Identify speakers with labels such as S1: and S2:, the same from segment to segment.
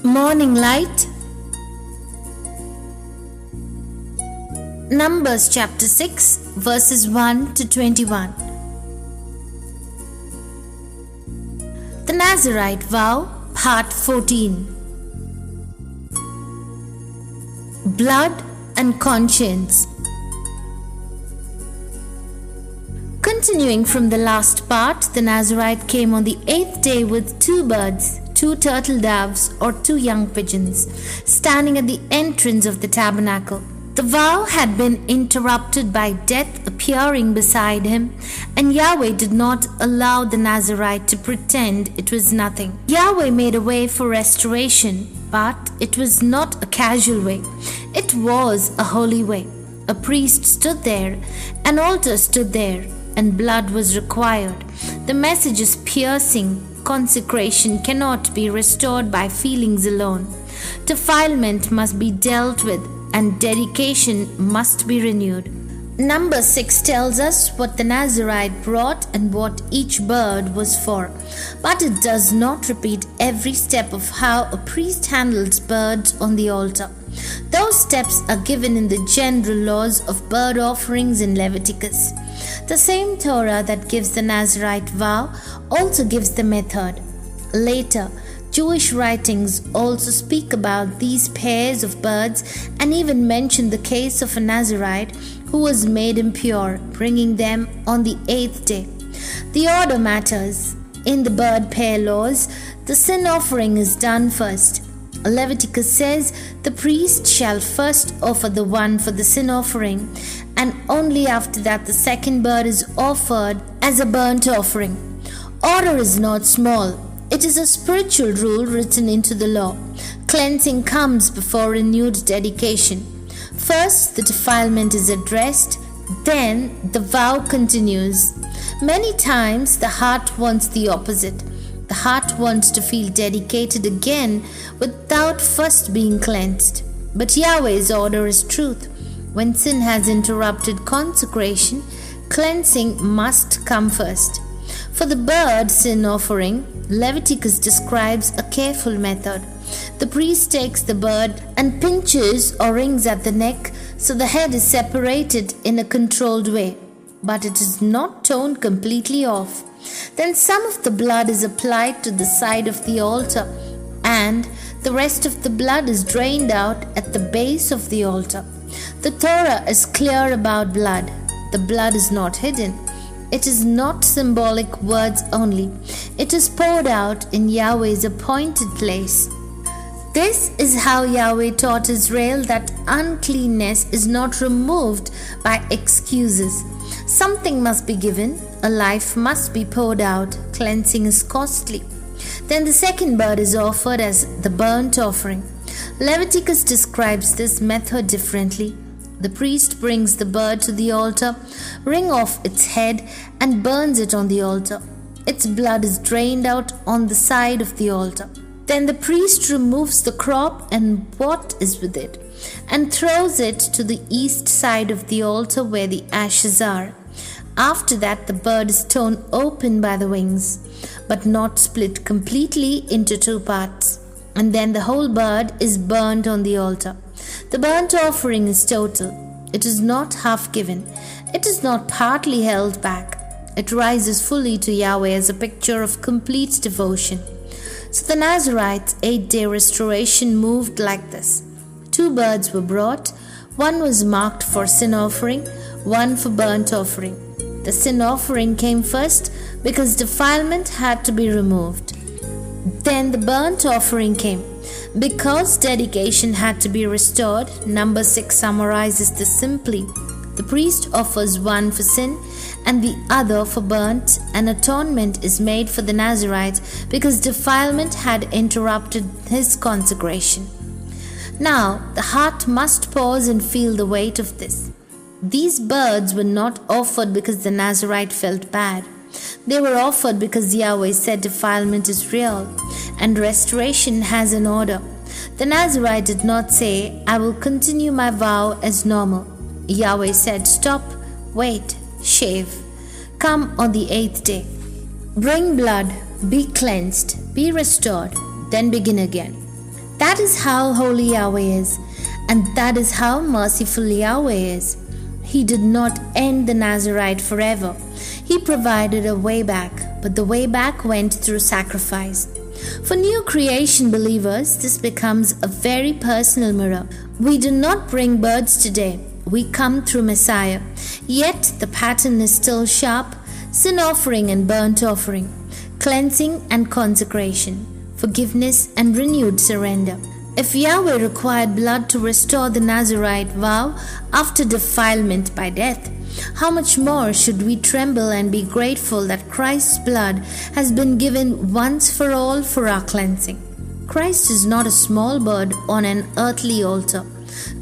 S1: Morning light. Numbers chapter 6 verses 1 to 21. The Nazarite Vow, part 14. Blood and conscience. Continuing from the last part, the Nazarite came on the 8th day with 2 birds, 2 turtle doves or 2 young pigeons, standing at the entrance of the tabernacle. The vow had been interrupted by death appearing beside him, and Yahweh did not allow the Nazarite to pretend it was nothing. Yahweh made a way for restoration, but it was not a casual way. It was a holy way. A priest stood there, an altar stood there, and blood was required. The message is piercing. Consecration cannot be restored by feelings alone. Defilement must be dealt with, and dedication must be renewed. Number 6 tells us what the Nazarite brought and what each bird was for, but it does not repeat every step of how a priest handles birds on the altar. Those steps are given in the general laws of bird offerings in Leviticus. The same Torah that gives the Nazarite vow also gives the method. Later, Jewish writings also speak about these pairs of birds and even mention the case of a Nazarite who was made impure, bringing them on the 8th day. The order matters. In the bird pair laws, the sin offering is done first. Leviticus says the priest shall first offer the one for the sin offering, and only after that the second bird is offered as a burnt offering. Order is not small. It is a spiritual rule written into the law. Cleansing comes before renewed dedication. First, the defilement is addressed, then the vow continues. Many times the heart wants the opposite. The heart wants to feel dedicated again without first being cleansed. But Yahweh's order is truth. When sin has interrupted consecration, cleansing must come first. For the bird sin offering, Leviticus describes a careful method. The priest takes the bird and pinches or wrings at the neck so the head is separated in a controlled way, but it is not torn completely off. Then some of the blood is applied to the side of the altar, and the rest of the blood is drained out at the base of the altar. The Torah is clear about blood. The blood is not hidden. It is not symbolic words only. It is poured out in Yahweh's appointed place. This is how Yahweh taught Israel that uncleanness is not removed by excuses. Something must be given, a life must be poured out, cleansing is costly. Then the second bird is offered as the burnt offering. Leviticus describes this method differently. The priest brings the bird to the altar, wring off its head, and burns it on the altar. Its blood is drained out on the side of the altar. Then the priest removes the crop and what is with it, and throws it to the east side of the altar where the ashes are. After that, the bird is torn open by the wings, but not split completely into 2 parts. And then the whole bird is burned on the altar. The burnt offering is total. It is not half given. It is not partly held back. It rises fully to Yahweh as a picture of complete devotion. So the Nazarite's 8-day restoration moved like this. 2 birds were brought. One was marked for sin offering, one for burnt offering. The sin offering came first because defilement had to be removed. Then the burnt offering came. Because dedication had to be restored, number 6 summarizes this simply. The priest offers one for sin and the other for burnt. An atonement is made for the Nazarite because defilement had interrupted his consecration. Now, the heart must pause and feel the weight of this. These birds were not offered because the Nazarite felt bad. They were offered because Yahweh said defilement is real and restoration has an order. The Nazarite did not say, I will continue my vow as normal. Yahweh said, stop, wait, shave. Come on the 8th day. Bring blood, be cleansed, be restored, then begin again. That is how holy Yahweh is, and that is how merciful Yahweh is. He did not end the Nazirite forever. He provided a way back, but the way back went through sacrifice. For new creation believers, this becomes a very personal mirror. We do not bring birds today. We come through Messiah. Yet the pattern is still sharp: sin offering and burnt offering, cleansing and consecration, forgiveness and renewed surrender. If Yahweh required blood to restore the Nazarite vow after defilement by death, how much more should we tremble and be grateful that Christ's blood has been given once for all for our cleansing. Christ is not a small bird on an earthly altar.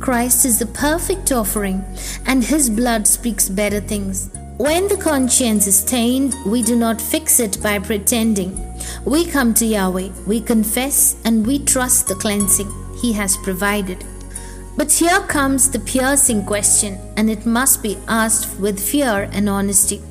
S1: Christ is the perfect offering, and His blood speaks better things. When the conscience is stained, we do not fix it by pretending. We come to Yahweh, we confess, and we trust the cleansing He has provided. But here comes the piercing question, and it must be asked with fear and honesty.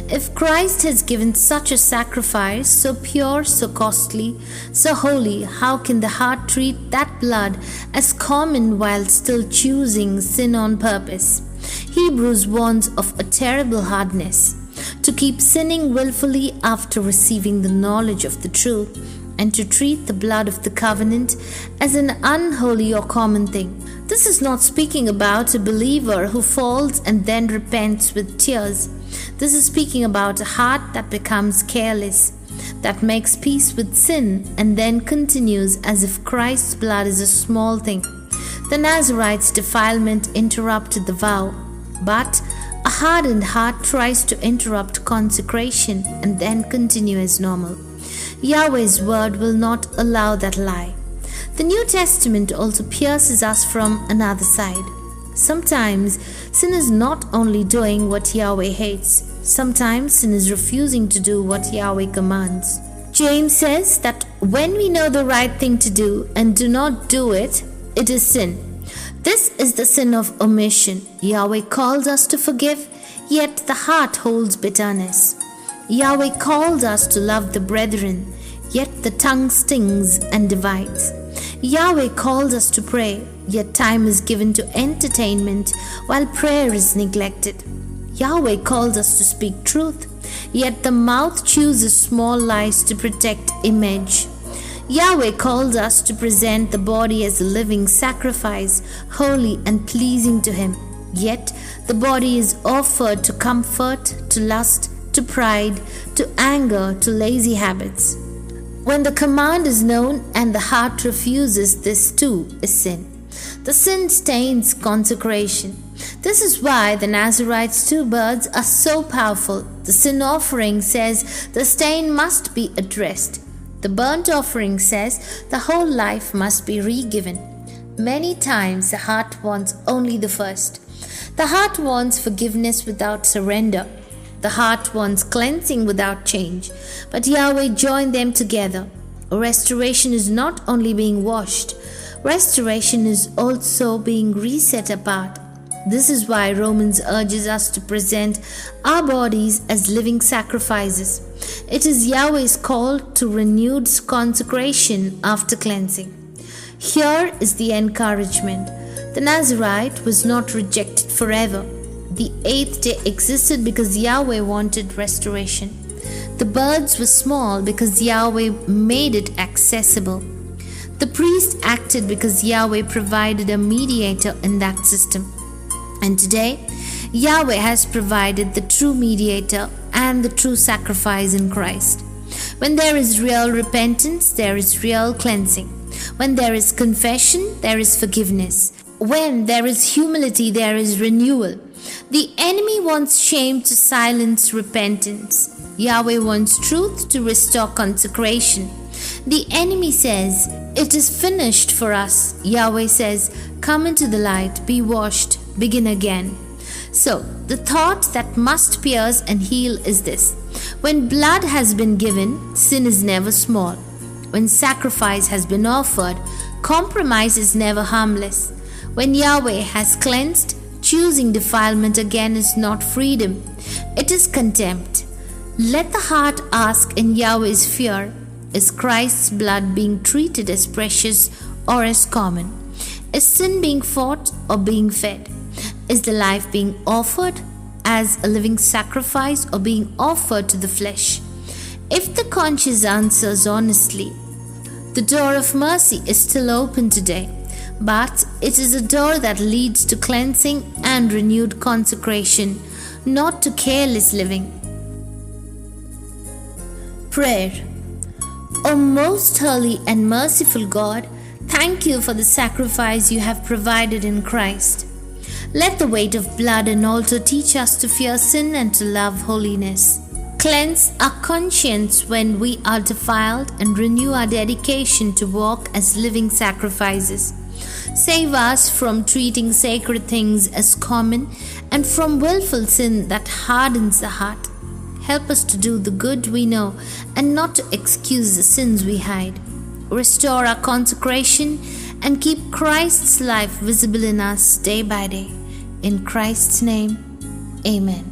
S1: If Christ has given such a sacrifice, so pure, so costly, so holy, how can the heart treat that blood as common while still choosing sin on purpose? Hebrews warns of a terrible hardness, to keep sinning willfully after receiving the knowledge of the truth, and to treat the blood of the covenant as an unholy or common thing. This is not speaking about a believer who falls and then repents with tears. This is speaking about a heart that becomes careless, that makes peace with sin and then continues as if Christ's blood is a small thing. The Nazarite's defilement interrupted the vow, but a hardened heart tries to interrupt consecration and then continue as normal. Yahweh's word will not allow that lie. The New Testament also pierces us from another side. Sometimes sin is not only doing what Yahweh hates, sometimes sin is refusing to do what Yahweh commands. James says that when we know the right thing to do and do not do it, it is sin. This is the sin of omission. Yahweh calls us to forgive, yet the heart holds bitterness. Yahweh calls us to love the brethren, yet the tongue stings and divides. Yahweh calls us to pray, yet time is given to entertainment while prayer is neglected. Yahweh calls us to speak truth, yet the mouth chooses small lies to protect image. Yahweh calls us to present the body as a living sacrifice, holy and pleasing to Him. Yet the body is offered to comfort, to lust, to pride, to anger, to lazy habits. When the command is known and the heart refuses, this too is sin. The sin stains consecration. This is why the Nazarite's 2 birds are so powerful. The sin offering says the stain must be addressed. The burnt offering says the whole life must be re-given. Many times the heart wants only the first. The heart wants forgiveness without surrender. The heart wants cleansing without change. But Yahweh joined them together. Restoration is not only being washed, restoration is also being reset apart. This is why Romans urges us to present our bodies as living sacrifices. It is Yahweh's call to renewed consecration after cleansing. Here is the encouragement. The Nazirite was not rejected forever. The 8th day existed because Yahweh wanted restoration. The birds were small because Yahweh made it accessible. The priest acted because Yahweh provided a mediator in that system. And today, Yahweh has provided the true mediator and the true sacrifice in Christ. When there is real repentance, there is real cleansing. When there is confession, there is forgiveness. When there is humility, there is renewal. The enemy wants shame to silence repentance. Yahweh wants truth to restore consecration. The enemy says, "It is finished for us." Yahweh says, "Come into the light, be washed, begin again." So, the thought that must pierce and heal is this: when blood has been given, sin is never small. When sacrifice has been offered, compromise is never harmless. When Yahweh has cleansed, choosing defilement again is not freedom, it is contempt. Let the heart ask in Yahweh's fear, is Christ's blood being treated as precious or as common? Is sin being fought or being fed? Is the life being offered as a living sacrifice or being offered to the flesh? If the conscience answers honestly, the door of mercy is still open today, but it is a door that leads to cleansing and renewed consecration, not to careless living. Prayer. O most holy and merciful God, thank you for the sacrifice you have provided in Christ. Let the weight of blood and altar teach us to fear sin and to love holiness. Cleanse our conscience when we are defiled and renew our dedication to walk as living sacrifices. Save us from treating sacred things as common and from willful sin that hardens the heart. Help us to do the good we know and not to excuse the sins we hide. Restore our consecration and keep Christ's life visible in us day by day. In Christ's name, amen.